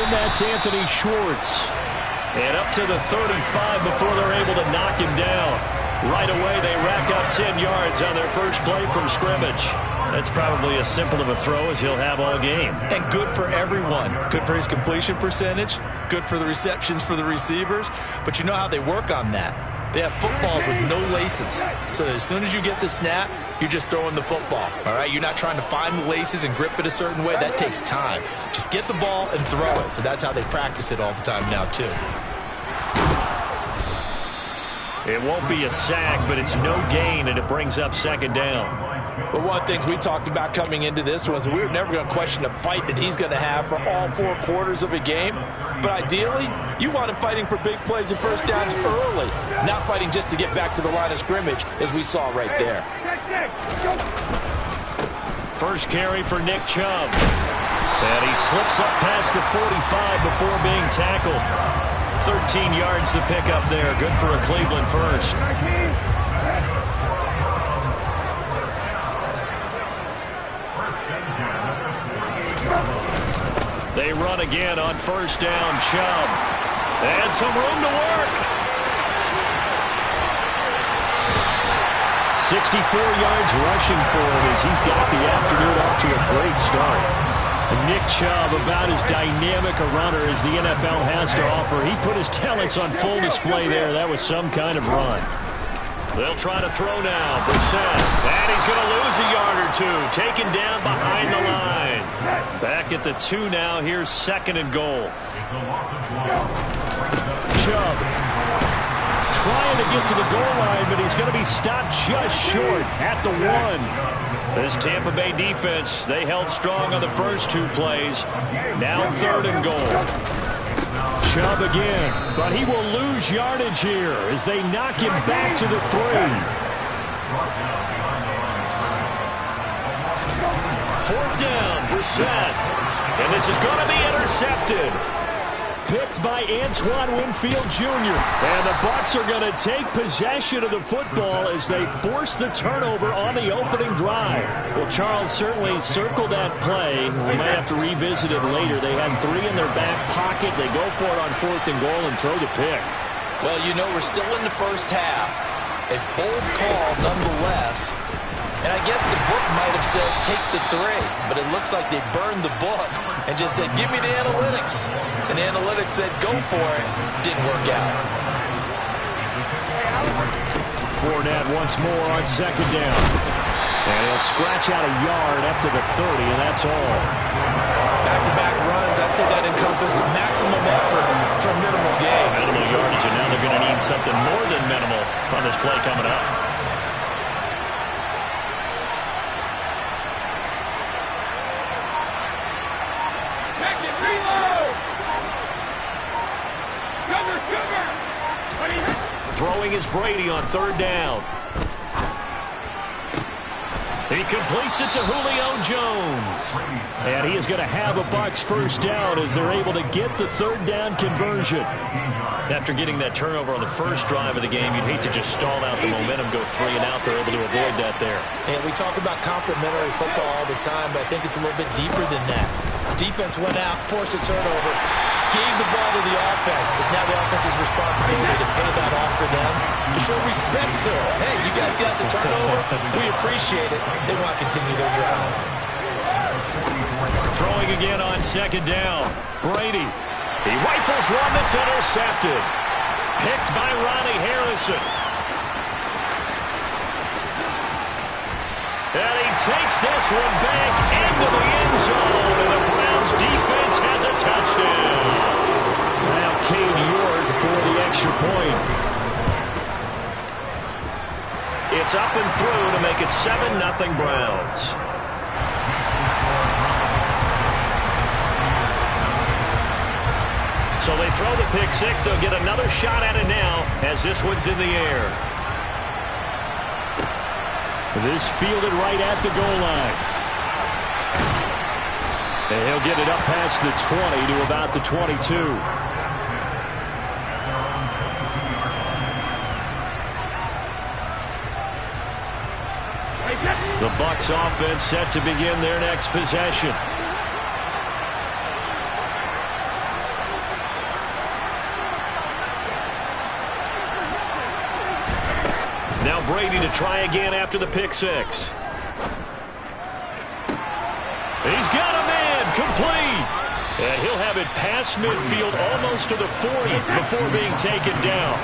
and that's Anthony Schwartz. And up to the 35 before they're able to knock him down. Right away, they rack up 10 yards on their first play from scrimmage. That's probably as simple of a throw as he'll have all game. And good for everyone. Good for his completion percentage. Good for the receptions for the receivers. But you know how they work on that. They have footballs with no laces. So that as soon as you get the snap, you're just throwing the football. All right? You're not trying to find the laces and grip it a certain way. That takes time. Just get the ball and throw it. So that's how they practice it all the time now, too. It won't be a sack, but it's no gain, and it brings up second down. But one of the things we talked about coming into this was that we were never going to question the fight that he's going to have for all 4 quarters of a game. But ideally, you want him fighting for big plays and first downs early, not fighting just to get back to the line of scrimmage, as we saw right there. First carry for Nick Chubb. And he slips up past the 45 before being tackled. 13 yards to pick up there. Good for a Cleveland first. They run again on first down. Chubb. And some room to work. 64 yards rushing for him as he's got the afternoon off to a great start. Nick Chubb, about as dynamic a runner as the NFL has to offer. He put his talents on full display there. That was some kind of run. They'll try to throw now. Brissett. And he's going to lose a yard or two. Taken down behind the line. Back at the 2 now. Here's second and goal. Chubb trying to get to the goal line, but he's going to be stopped just short at the 1. This Tampa Bay defense, they held strong on the first 2 plays. Now third and goal. Chubb again, but he will lose yardage here as they knock him back to the 3. 4th down, Brissett. And this is going to be intercepted. Picked by Antoine Winfield Jr. And the Bucs are going to take possession of the football as they force the turnover on the opening drive. Well, Charles certainly circled that play. We might have to revisit it later. They had 3 in their back pocket. They go for it on 4th and goal and throw the pick. Well, you know, we're still in the first half. A bold call nonetheless. And I guess the book might have said take the 3, but it looks like they burned the book and just said give me the analytics. And the analytics said go for it. Didn't work out. Fournette once more on second down. And he'll scratch out a yard up to the 30, and that's all. Back-to-back runs, I'd say that encompassed maximum effort for minimal gain. Minimal yardage, and now they're going to need something more than minimal on this play coming up. Throwing is Brady on third down. He completes it to Julio Jones. And he is going to have a Bucs first down as they're able to get the third down conversion. After getting that turnover on the first drive of the game, you'd hate to just stall out the momentum, go 3 and out. They're able to avoid that there. And we talk about complementary football all the time, but I think it's a little bit deeper than that. Defense went out, forced a turnover, gave the ball to the offense. It's now the offense's responsibility to pay that off for them, to show respect to them. Hey, you guys got the turnover. We appreciate it. They want to continue their drive. Throwing again on second down. Brady. He rifles one that's intercepted. Picked by Ronnie Harrison. And he takes this one back into the end zone. And the Browns defense has a touchdown. Now Cade York for the extra point. It's up and through to make it 7-0 Browns. So they throw the pick 6. They'll get another shot at it now as this one's in the air. This fielded right at the goal line. And he'll get it up past the 20 to about the 22. The Bucs offense set to begin their next possession. Now Brady to try again after the pick six. He's got a man complete. And he'll have it past midfield almost to the 40 before being taken down.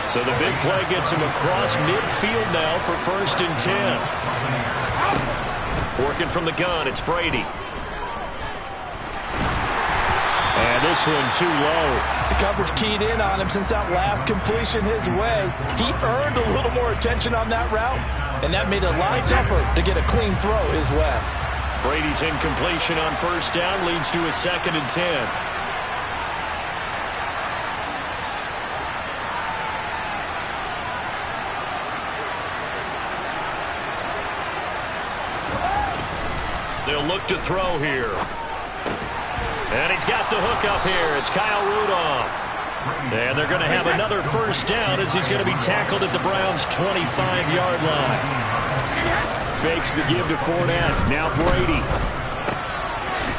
So the big play gets him across midfield now for 1st and 10. Working from the gun, it's Brady. And this one too low. The coverage keyed in on him since that last completion his way. He earned a little more attention on that route, and that made it a lot tougher to get a clean throw his way. Brady's incompletion on 1st down leads to a 2nd and 10. They'll look to throw here. And he's got the hook up here. It's Kyle Rudolph. And they're going to have another 1st down as he's going to be tackled at the Browns' 25-yard line. Fakes the give to Fournette. Now Brady.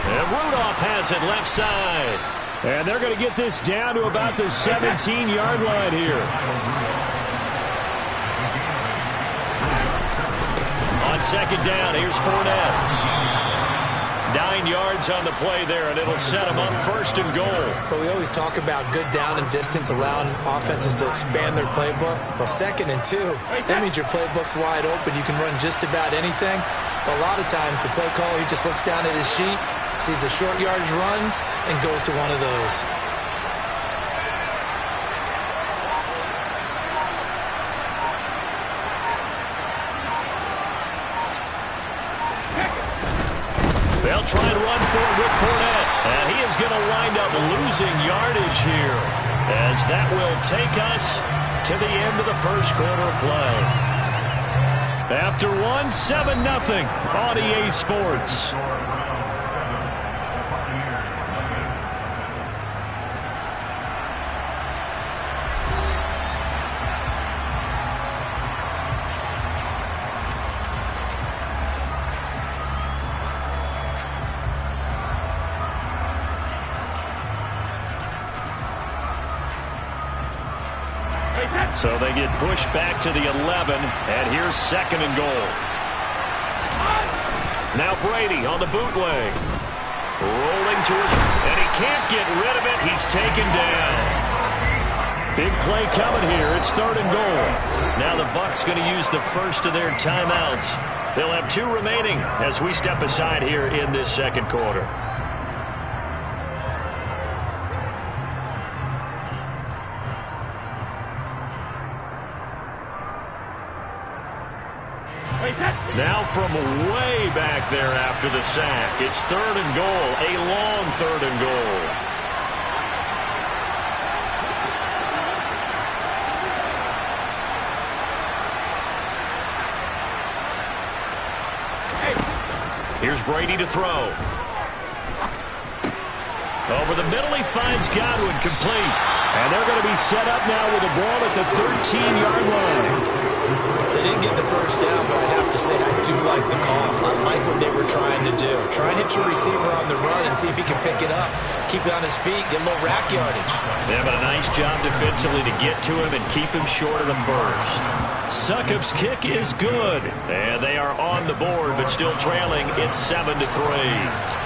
And Rudolph has it left side. And they're going to get this down to about the 17-yard line here. On 2nd down, here's Fournette. 9 yards on the play there, and it'll set him up 1st and goal. But we always talk about good down and distance, allowing offenses to expand their playbook. Well, 2nd and 2, that means your playbook's wide open. You can run just about anything. But a lot of times, the play caller, he just looks down at his sheet, sees the short yardage runs, and goes to one of those. They'll try and run for it with Fournette. And he is going to wind up losing yardage here, as that will take us to the end of the 1st quarter play. After 7-0 on EA Sports. So they get pushed back to the 11, and here's 2nd and goal. Now Brady on the bootleg. Rolling to his, and he can't get rid of it. He's taken down. Big play coming here. It's 3rd and goal. Now the Bucs going to use the first of their timeouts. They'll have 2 remaining as we step aside here in this 2nd quarter. Now from way back there after the sack, it's 3rd and goal, a long 3rd and goal. Here's Brady to throw. Over the middle, he finds Godwin complete. And they're going to be set up now with the ball at the 13-yard line. They didn't get the 1st down, but I have to say I do like the call. I like what they were trying to do. Try and hit your receiver on the run and see if he can pick it up. Keep it on his feet, get a little rack yardage. Yeah, but a nice job defensively to get to him and keep him short of the 1st. Succop's kick is good. And they are on the board, but still trailing. It's 7-3.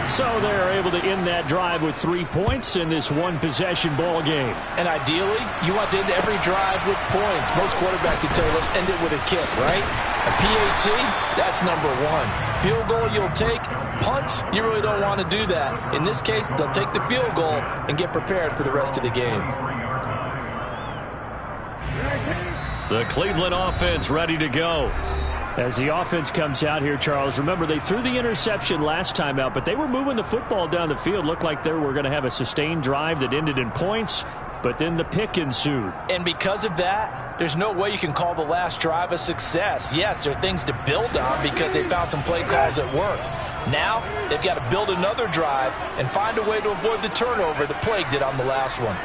So they're able to end that drive with 3 points in this one-possession ball game. And ideally, you want to end every drive with points. Most quarterbacks would tell you, let's end it with a kick, right? A PAT, that's number 1. Field goal you'll take. Punts, you really don't want to do that. In this case, they'll take the field goal and get prepared for the rest of the game. The Cleveland offense ready to go. As the offense comes out here, Charles, remember they threw the interception last time out, but they were moving the football down the field. Looked like they were going to have a sustained drive that ended in points, but then the pick ensued. And because of that, there's no way you can call the last drive a success. Yes, there are things to build on because they found some play calls that work. Now, they've got to build another drive and find a way to avoid the turnover the plague did on the last one.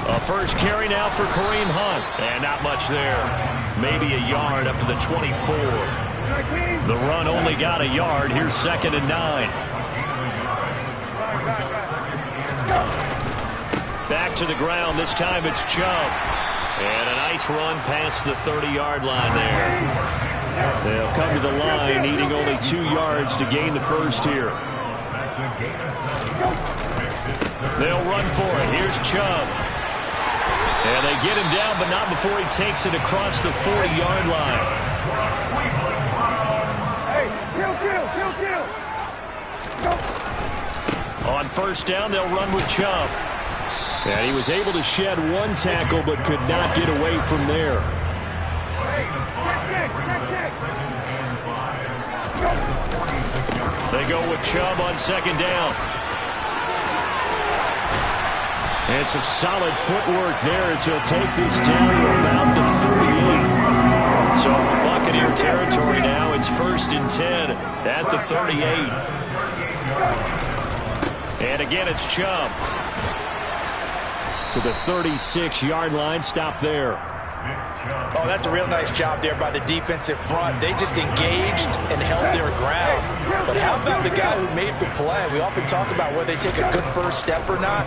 A first carry now for Kareem Hunt. And not much there. Maybe a yard up to the 24. The run only got a yard. Here's 2nd and 9. Back to the ground. This time it's Chubb. And a nice run past the 30-yard line there. They'll come to the line, needing only 2 yards to gain the first here. They'll run for it. Here's Chubb. And they get him down, but not before he takes it across the 40-yard line. On first down, they'll run with Chubb. And he was able to shed 1 tackle, but could not get away from there. They go with Chubb on 2nd down. And some solid footwork there as he'll take this down to about the 38. So for Buccaneer territory now, it's 1st and 10 at the 38. And again, it's Chubb. To the 36-yard line. Stop there. Oh, that's a real nice job there by the defensive front. They just engaged and held their ground. But how about the guy who made the play? We often talk about whether they take a good first step or not.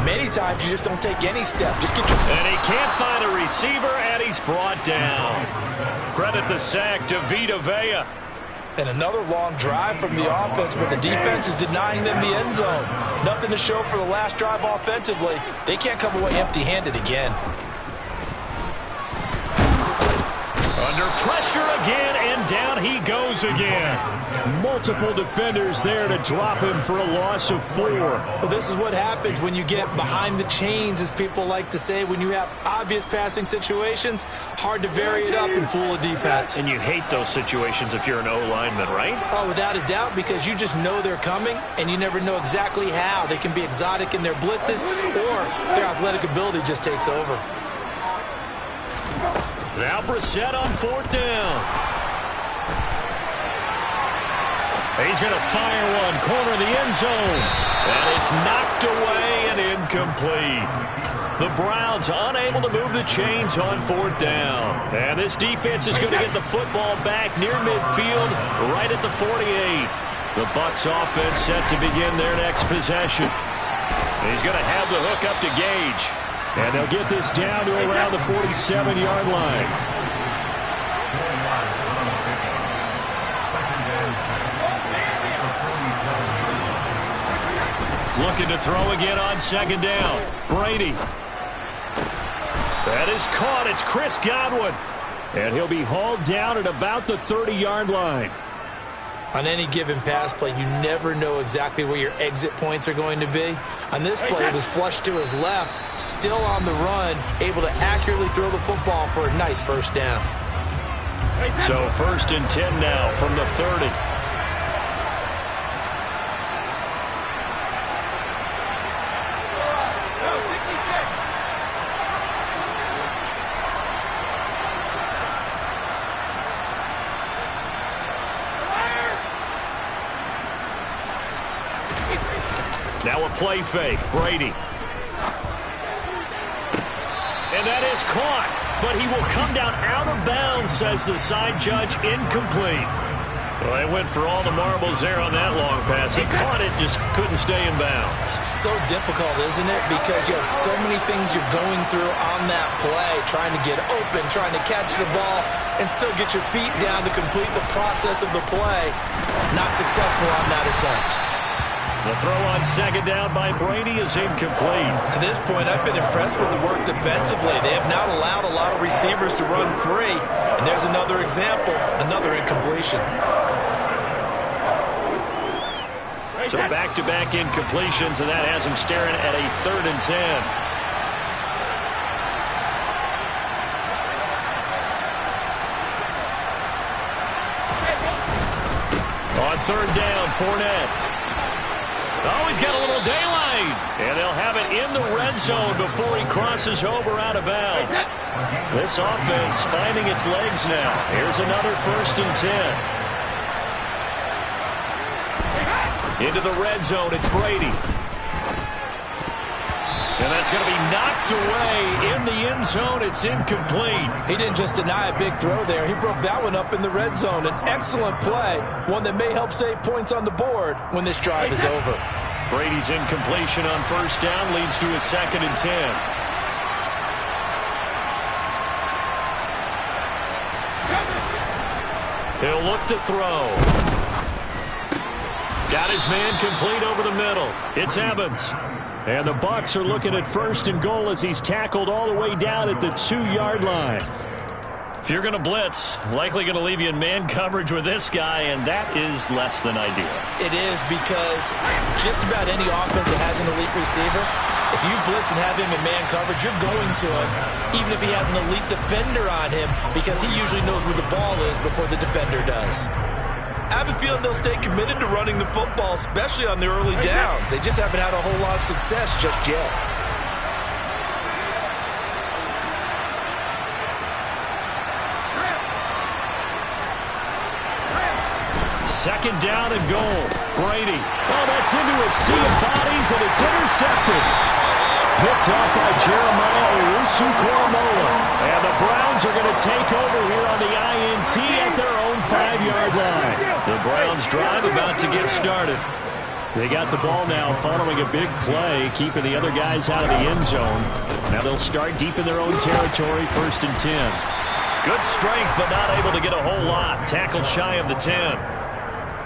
Many times you just don't take any step. Just get your... And he can't find a receiver, and he's brought down. Credit the sack to BDAY. And another long drive from the offense, but the defense is denying them the end zone. Nothing to show for the last drive offensively. They can't come away empty-handed again. Under pressure again, and down he goes again. Multiple defenders there to drop him for a loss of 4. Well, this is what happens when you get behind the chains, as people like to say. When you have obvious passing situations, hard to vary it up and fool a defense. And you hate those situations if you're an O-lineman, right? Oh, without a doubt, because you just know they're coming, and you never know exactly how. They can be exotic in their blitzes, or their athletic ability just takes over. Now Brissett on 4th down. He's going to fire one, corner of the end zone. And it's knocked away and incomplete. The Browns unable to move the chains on 4th down. And this defense is going to get the football back near midfield, right at the 48. The Bucs offense set to begin their next possession. He's going to have the hook up to Gage. And they'll get this down to around the 47-yard line. Looking to throw again on 2nd down. Brady. That is caught. It's Chris Godwin. And he'll be hauled down at about the 30-yard line. On any given pass play, you never know exactly where your exit points are going to be. On this play, it was flushed to his left, still on the run, able to accurately throw the football for a nice first down. So 1st and 10 now from the 30. Now a play fake. Brady. And that is caught. But he will come down out of bounds, says the side judge. Incomplete. Well, they went for all the marbles there on that long pass. He caught it, just couldn't stay in bounds. So difficult, isn't it? Because you have so many things you're going through on that play. Trying to get open, trying to catch the ball, and still get your feet down to complete the process of the play. Not successful on that attempt. The throw on 2nd down by Brady is incomplete. To this point, I've been impressed with the work defensively. They have not allowed a lot of receivers to run free. And there's another example, another incompletion. So back-to-back incompletions, and that has him staring at a 3rd and 10. On 3rd down, Fournette. Oh, he's got a little daylight. And they'll have it in the red zone before he crosses over out of bounds. This offense finding its legs now. Here's another 1st and 10. Into the red zone, it's Brady. And that's going to be knocked away in the end zone. It's incomplete. He didn't just deny a big throw there. He broke that one up in the red zone. An excellent play, one that may help save points on the board when this drive is over. Brady's incompletion on first down leads to a 2nd and 10. He'll look to throw. Got his man complete over the middle. It's Evans. And the Bucs are looking at 1st and goal as he's tackled all the way down at the 2-yard line. If you're going to blitz, likely going to leave you in man coverage with this guy, and that is less than ideal. It is, because just about any offense that has an elite receiver, if you blitz and have him in man coverage, you're going to him, even if he has an elite defender on him, because he usually knows where the ball is before the defender does. I have a feeling they'll stay committed to running the football, especially on the early downs. They just haven't had a whole lot of success just yet. Second down and goal. Brady. Oh, that's into a sea of bodies, and it's intercepted. Picked off by Jeremiah Owusu-Koramoah. And the Browns are going to take over here on the INT at their own 5-yard line. The Browns drive about to get started. They got the ball now following a big play, keeping the other guys out of the end zone. Now they'll start deep in their own territory, 1st and 10. Good strength, but not able to get a whole lot. Tackle shy of the 10.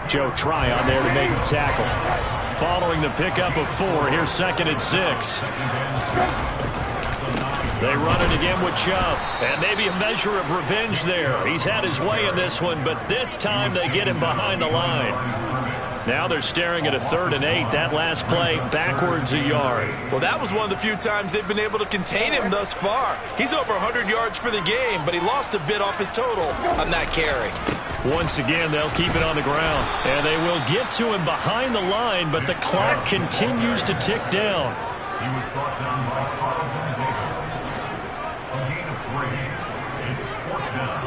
Joe Tryon there to make the tackle. Following the pickup of 4, here's 2nd and 6. They run it again with Chubb. And maybe a measure of revenge there. He's had his way in this one, but this time they get him behind the line. Now they're staring at a 3rd and 8. That last play, backwards a yard. Well, that was one of the few times they've been able to contain him thus far. He's over 100 yards for the game, but he lost a bit off his total on that carry. Once again, they'll keep it on the ground. And they will get to him behind the line, but the clock continues to tick down. He was brought down by Carl Van a gain of 3. It's 4th down.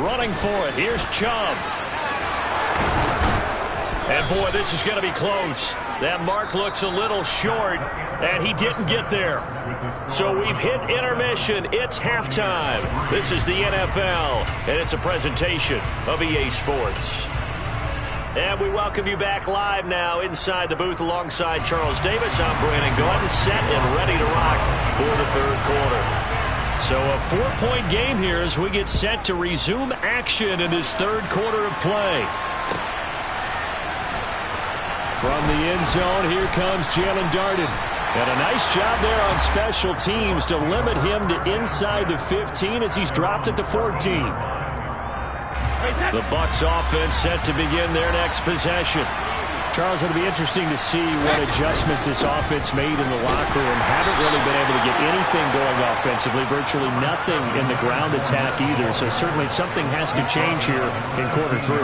Running for it. Here's Chubb. And, boy, this is going to be close. That mark looks a little short, and he didn't get there. So we've hit intermission. It's halftime. This is the NFL, and it's a presentation of EA Sports. And we welcome you back live now inside the booth alongside Charles Davis. I'm Brandon Gordon, set and ready to rock for the 3rd quarter. So a 4-point game here as we get set to resume action in this 3rd quarter of play. From the end zone, here comes Jalen Darden. And a nice job there on special teams to limit him to inside the 15 as he's dropped at the 14. The Bucs offense set to begin their next possession. Charles, it'll be interesting to see what adjustments this offense made in the locker room. Haven't really been able to get anything going offensively, virtually nothing in the ground attack either. So certainly something has to change here in quarter 3.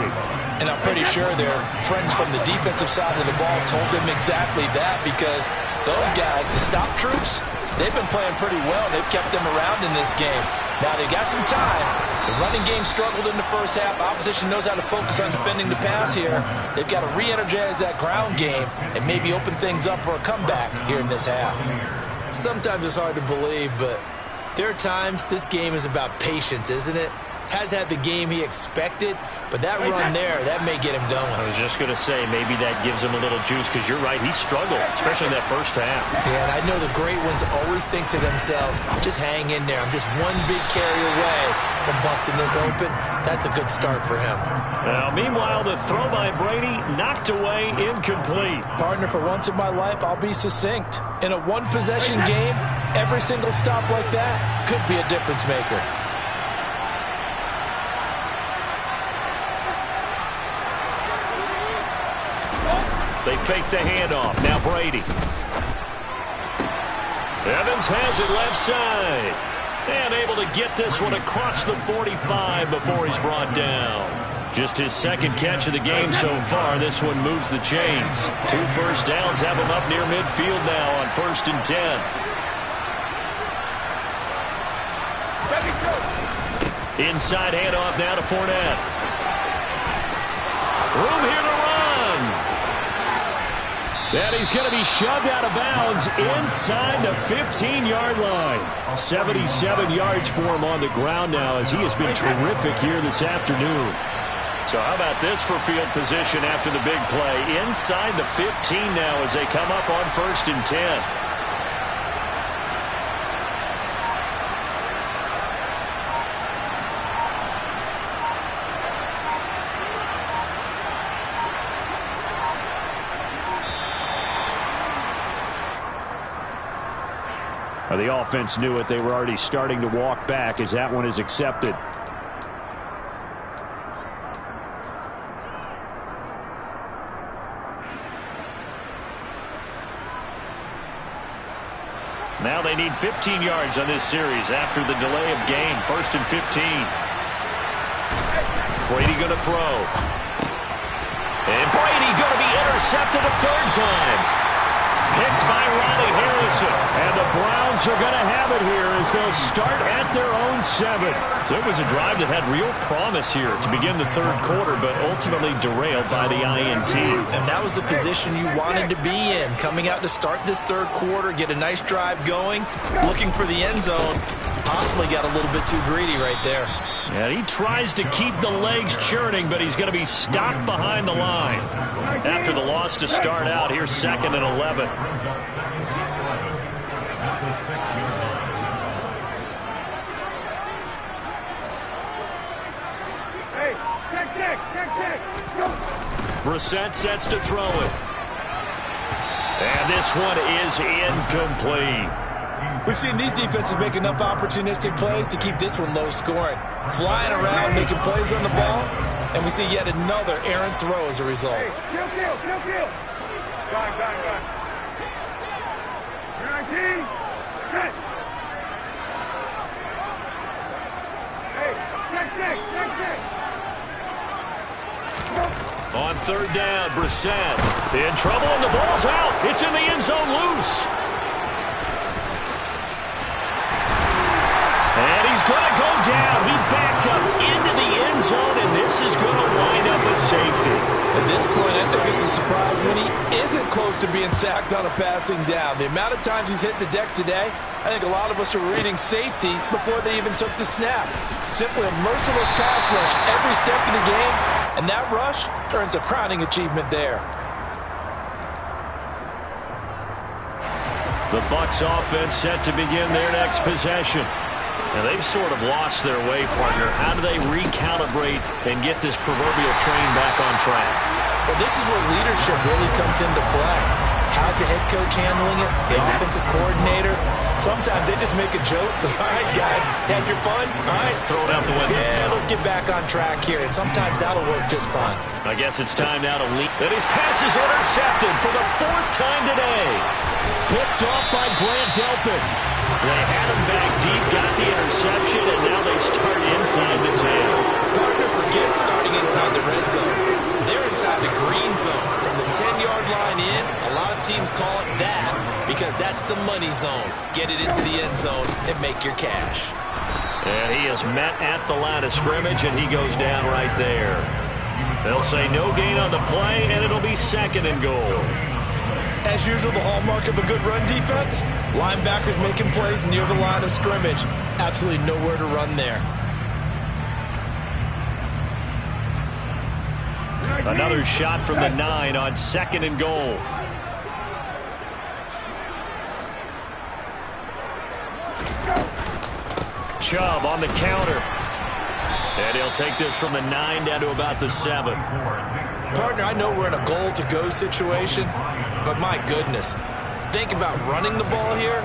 And I'm pretty sure their friends from the defensive side of the ball told them exactly that, because those guys, the stop troops, they've been playing pretty well. They've kept them around in this game. Now they got some time. The running game struggled in the first half. Opposition knows how to focus on defending the pass here. They've got to re-energize that ground game and maybe open things up for a comeback here in this half. Sometimes it's hard to believe, but there are times this game is about patience, isn't it? Has had the game he expected, but that run there, that may get him going. I was just going to say, maybe that gives him a little juice, because you're right, he struggled, especially in that first half. Yeah, and I know the great ones always think to themselves, just hang in there. I'm just one big carry away from busting this open. That's a good start for him. Now, meanwhile, the throw by Brady knocked away, incomplete. Partner, for once in my life, I'll be succinct. In a one-possession game, every single stop like that could be a difference maker. They fake the handoff. Now Brady. Evans has it left side. And able to get this one across the 45 before he's brought down. Just his 2nd catch of the game so far. This one moves the chains. 2 first downs have him up near midfield now on 1st and 10. Inside handoff now to Fournette. Room here to run. And he's going to be shoved out of bounds inside the 15-yard line. 77 yards for him on the ground now as he has been terrific here this afternoon. So how about this for field position after the big play? Inside the 15 now as they come up on 1st and 10. The offense knew it. They were already starting to walk back as that one is accepted. Now they need 15 yards on this series after the delay of game. 1st and 15. Brady going to throw. And Brady going to be intercepted a 3rd time. Picked by Ronnie Harrison. And the Browns are going to have it here as they'll start at their own 7. So it was a drive that had real promise here to begin the 3rd quarter, but ultimately derailed by the INT. And that was the position you wanted to be in. Coming out to start this 3rd quarter, get a nice drive going, looking for the end zone. Possibly got a little bit too greedy right there. And he tries to keep the legs churning, but he's going to be stopped behind the line. After the loss to start out, here's 2nd and 11. Brissett sets to throw it. And this one is incomplete. We've seen these defenses make enough opportunistic plays to keep this one low scoring. Flying around, making plays on the ball, and we see yet another errant throw as a result. Hey, kill. Gun. 19, set. Hey, check. On 3rd down, Brissett in trouble, and the ball's out. It's in the end zone loose. And he's going to go down. He backed up into the end zone, and this is going to wind up a safety. At this point, I think it's a surprise when he isn't close to being sacked on a passing down. The amount of times he's hit the deck today, I think a lot of us are reading safety before they even took the snap. Simply a merciless pass rush every step of the game, and that rush earns a crowning achievement there. The Bucs offense set to begin their next possession. Now, they've sort of lost their way, partner. How do they recalibrate and get this proverbial train back on track? Well, this is where leadership really comes into play. How's the head coach handling it? The offensive coordinator? Sometimes they just make a joke. All right, guys, had your fun? All right. Throw it out the window. Yeah, let's get back on track here. And sometimes that'll work just fine. I guess it's time now to lead. And his pass is intercepted for the 4th time today. Picked off by Grant Delpit. They had him back deep, got the interception, and now they start inside the 10. Partner forgets starting inside the red zone. They're inside the green zone. From the 10-yard line in, a lot of teams call it that because that's the money zone. Get it into the end zone and make your cash. And he is met at the line of scrimmage, and he goes down right there. They'll say no gain on the play, and it'll be 2nd and goal. As usual, the hallmark of a good run defense, linebackers making plays near the line of scrimmage. Absolutely nowhere to run there. Another shot from the 9 on 2nd and goal. Chubb on the counter. And he'll take this from the 9 down to about the 7. Partner, I know we're in a goal-to-go situation, but my goodness, think about running the ball here.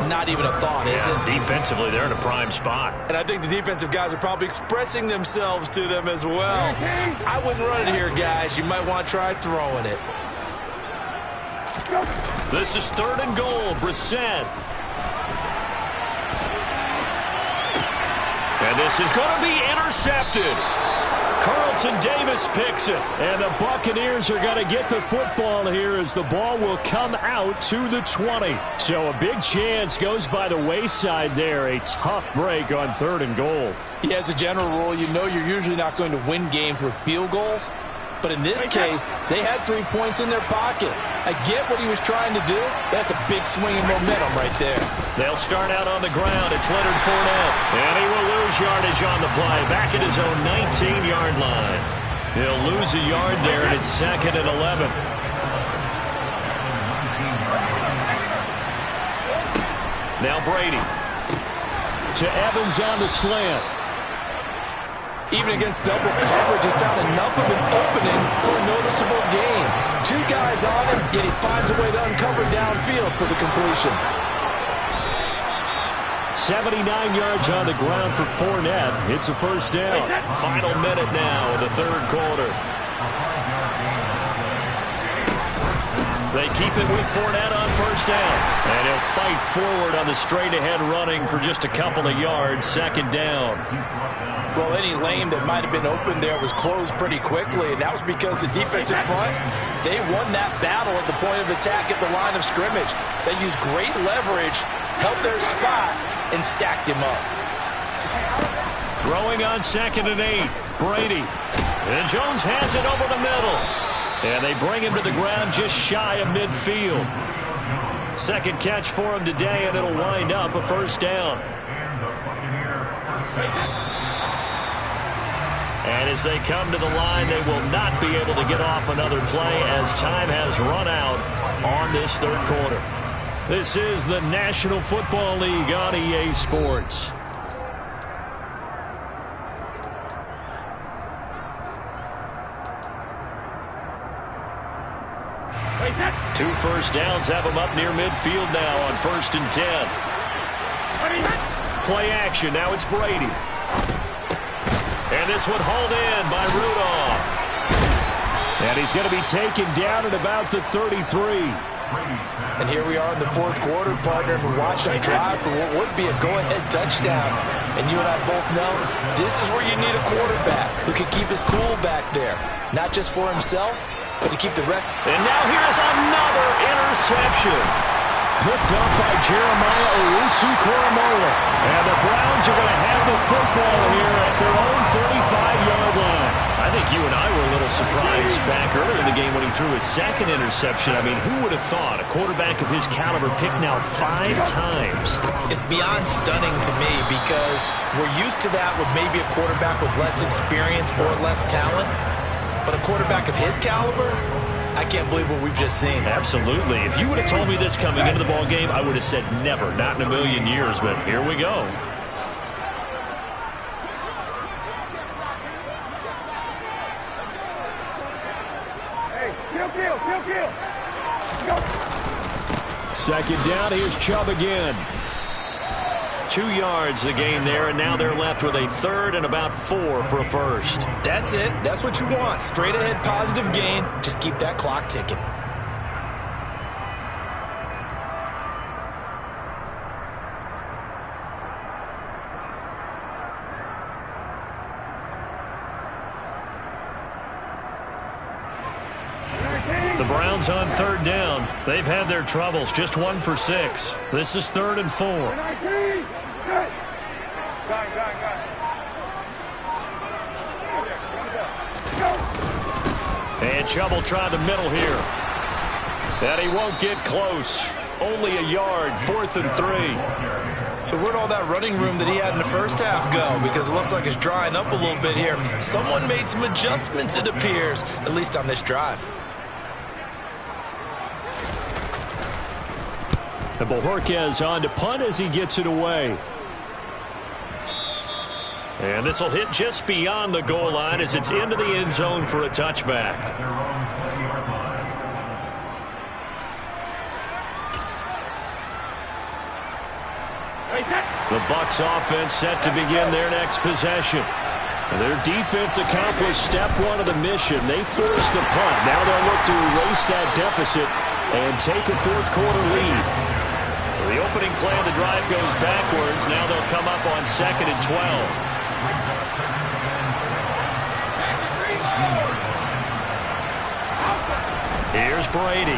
Not even a thought, is it? Defensively, they're in a prime spot. And I think the defensive guys are probably expressing themselves to them as well. I wouldn't run it here, guys. You might want to try throwing it. This is 3rd and goal. Brissett. And this is going to be intercepted. Carlton Davis picks it. And the Buccaneers are going to get the football here as the ball will come out to the 20. So a big chance goes by the wayside there. A tough break on 3rd and goal. Yeah, as a general rule, you know you're usually not going to win games with field goals. But in this case, they had 3 points in their pocket. I get what he was trying to do. That's a big swing in momentum right there. They'll start out on the ground. It's Leonard Fournette. And he will lose yardage on the play. Back at his own 19-yard line. He'll lose a yard there, and it's 2nd and 11. Now Brady. To Evans on the slant. Even against double coverage, he found enough of an opening for a noticeable gain. 2 guys on him, yet he finds a way to uncover downfield for the completion. 79 yards on the ground for Fournette. It's a first down. Final minute now of the 3rd quarter. They keep it with Fournette on first down. And he'll fight forward on the straight-ahead running for just a couple of yards. 2nd down. Well, any lane that might have been open there was closed pretty quickly, and that was because the defensive front, they won that battle at the point of attack at the line of scrimmage. They used great leverage, held their spot, and stacked him up. Throwing on 2nd and 8. Brady. And Jones has it over the middle. And they bring him to the ground just shy of midfield. 2nd catch for him today, and it'll wind up a first down. And as they come to the line, they will not be able to get off another play as time has run out on this 3rd quarter. This is the National Football League on EA Sports. Two first downs have them up near midfield now on 1st and 10. Play action. Now it's Brady. And this one hauled in by Rudolph. And he's going to be taken down at about the 33. And here we are in the 4th quarter, partner. We're watching a drive for what would be a go-ahead touchdown. And you and I both know this is where you need a quarterback who can keep his cool back there. Not just for himself, but to keep the rest. And now here's another interception. Picked up by Jeremiah Owusu-Koramoah. And the Browns are going to have the football here at their own 35-yard line. I think you and I were a little surprised back earlier in the game when he threw his 2nd interception. I mean, who would have thought a quarterback of his caliber picked now 5 times? It's beyond stunning to me because we're used to that with maybe a quarterback with less experience or less talent. But a quarterback of his caliber, I can't believe what we've just seen. Absolutely. If you would have told me this coming into the ball game, I would have said never, not in a million years. But here we go. Hey, kill. Go. 2nd down. Here's Chubb again. 2 yards the gain there, and now they're left with a 3rd and about 4 for a first. That's it. That's what you want. Straight ahead positive gain. Just keep that clock ticking. The Browns on 3rd down. They've had their troubles. Just 1 for 6. This is 3rd and 4. 19. Good. And Chubb will try the middle here. And he won't get close. Only a yard. 4th and 3. So where'd all that running room that he had in the first half go? Because it looks like it's drying up a little bit here. Someone made some adjustments, it appears, at least on this drive. And Bojorquez on to punt as he gets it away. And this will hit just beyond the goal line as it's into the end zone for a touchback. The Bucs offense set to begin their next possession. Their defense accomplished step 1 of the mission. They forced the punt. Now they'll look to erase that deficit and take a 4th quarter lead. The opening play of the drive goes backwards. Now they'll come up on 2nd and 12. Here's Brady.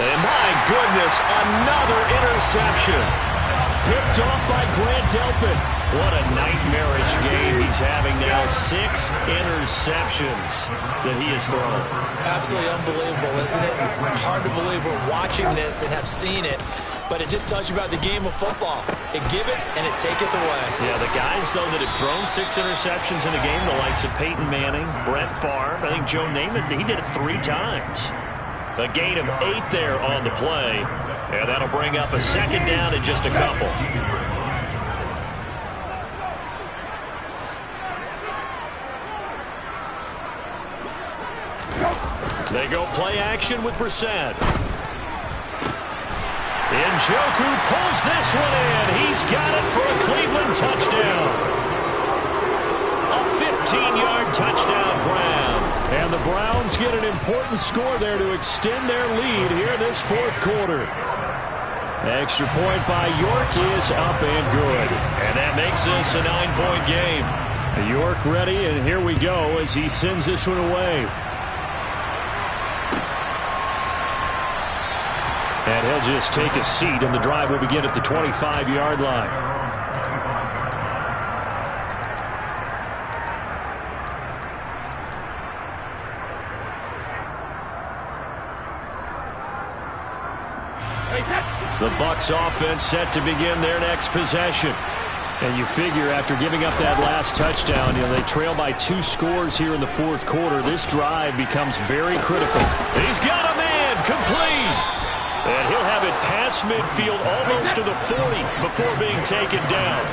And my goodness, another interception. Picked off by Grant Delpit. What a nightmarish game. He he's having now 6 interceptions that he has thrown. Absolutely unbelievable, isn't it? Hard to believe we're watching this and have seen it, but it just tells you about the game of football. It giveth and it taketh away. Yeah, the guys, though, that have thrown 6 interceptions in a game, the likes of Peyton Manning, Brett Favre, I think Joe Namath, he did it 3 times. A gain of 8 there on the play, and that'll bring up a 2nd down in just a couple. They go play action with Brissett. Njoku pulls this one in. He's got it for a Cleveland touchdown. A 15-yard touchdown grab. And the Browns get an important score there to extend their lead here this 4th quarter. Extra point by York is up and good. And that makes this a 9-point game. York ready, and here we go as he sends this one away. And he'll just take a seat, and the drive will begin at the 25-yard line. The Bucs offense set to begin their next possession. And you figure after giving up that last touchdown, they trail by 2 scores here in the 4th quarter. This drive becomes very critical. He's got a man complete. And he'll have it past midfield almost to the 40 before being taken down.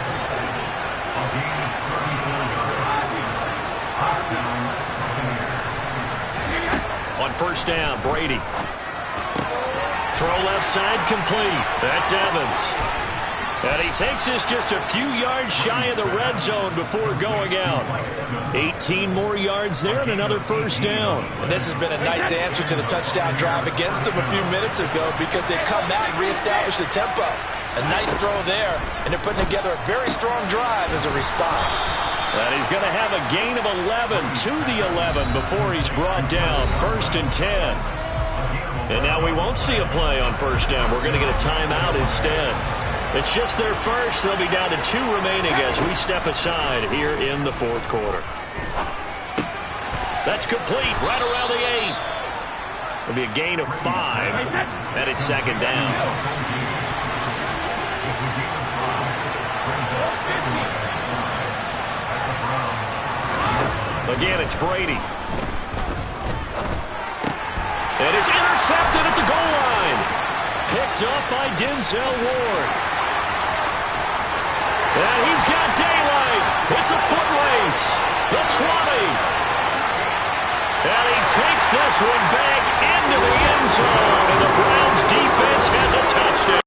On 1st down, Brady. Throw left side complete. That's Evans. And he takes this just a few yards shy of the red zone before going out. 18 more yards there and another 1st down. And this has been a nice answer to the touchdown drive against them a few minutes ago because they've come out and reestablished the tempo. A nice throw there, and they're putting together a very strong drive as a response. And he's going to have a gain of 11 to the 11 before he's brought down. 1st and 10. And now we won't see a play on 1st down. We're going to get a timeout instead. It's just their first. They'll be down to 2 remaining as we step aside here in the 4th quarter. That's complete right around the 8. It'll be a gain of 5, and it's 2nd down. Again, it's Brady. And it's intercepted at the goal line. Picked up by Denzel Ward. And he's got daylight. It's a foot race. The 20. And he takes this one back into the end zone. And the Browns defense has a touchdown.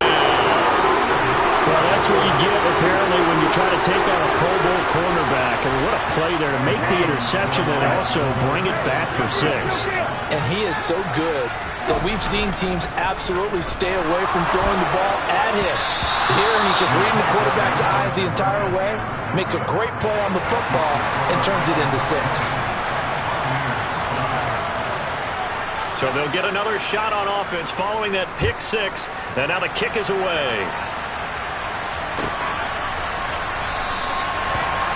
Well, that's what you get, apparently, when you try to take on a Pro Bowl cornerback. And what a play there to make the interception and also bring it back for 6. And he is so good that we've seen teams absolutely stay away from throwing the ball at him. Here, he's just reading the quarterback's eyes the entire way, makes a great play on the football, and turns it into 6. So they'll get another shot on offense following that pick 6, and now the kick is away.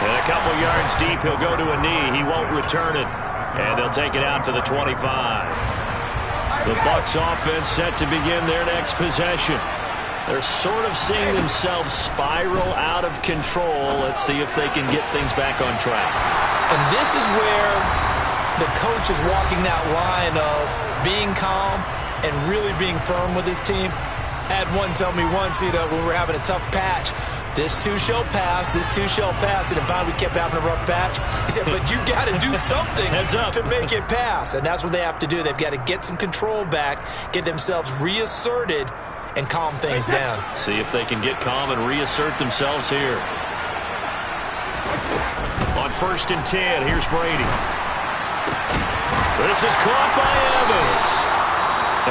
And a couple yards deep, he'll go to a knee. He won't return it, and they'll take it out to the 25. The Bucs offense set to begin their next possession. They're sort of seeing themselves spiral out of control. Let's see if they can get things back on track. And this is where the coach is walking that line of being calm and really being firm with his team. I had one tell me once, when we were having a tough patch, this too shall pass, this too shall pass. And finally we kept having a rough patch. He said, but you got to do something to make it pass. And that's what they have to do. They've got to get some control back, get themselves reasserted, and calm things down. See if they can get calm and reassert themselves here. On 1st and 10, here's Brady. This is caught by Evans.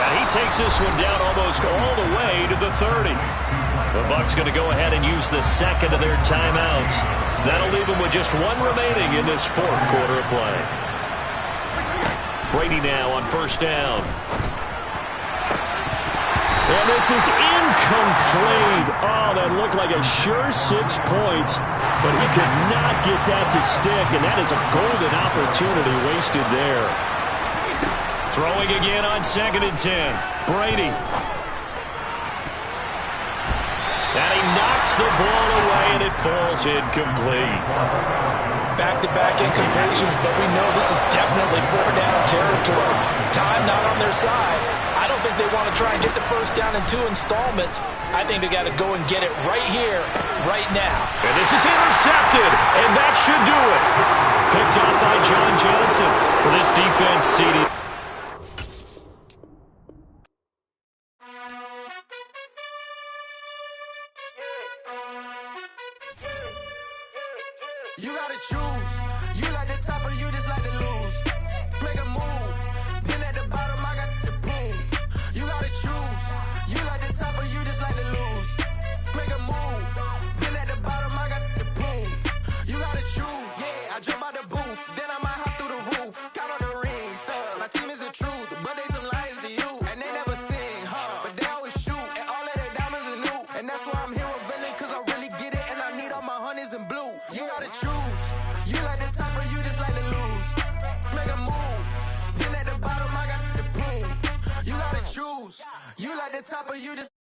And he takes this one down almost all the way to the 30. The Bucs going to go ahead and use the 2nd of their timeouts. That'll leave them with just 1 remaining in this 4th quarter of play. Brady now on 1st down. And this is incomplete. Oh, that looked like a sure 6 points, but he could not get that to stick, and that is a golden opportunity wasted there. Throwing again on 2nd and 10. Brady. And he knocks the ball away, and it falls incomplete. Back-to-back incompletions, but we know this is definitely 4-down territory. Time not on their side. I don't think they want to try and get the first down in 2 installments. I think they got to go and get it right here, right now. And this is intercepted, and that should do it. Picked off by John Johnson for this defense, CD. You gotta choose. You like the top or you just like to lose. Make a move. Been at the bottom, I got the prove. You gotta choose. You like the top or you just like to lose. Make a move. Been at the bottom, I got the prove. You gotta choose. Yeah, I jump out the booth. Then I might hop through the roof. Count on the rings. My team is the truth, but they some liars to you. And they never sing, but they always shoot. And all of their diamonds are new. And that's why I'm here with Villain, cause I really get it. And I need all my honeys in blue. You gotta choose. You like the top or you just like to lose. Make a move. Been at the bottom, I got the proof. You gotta choose. You like the top or you just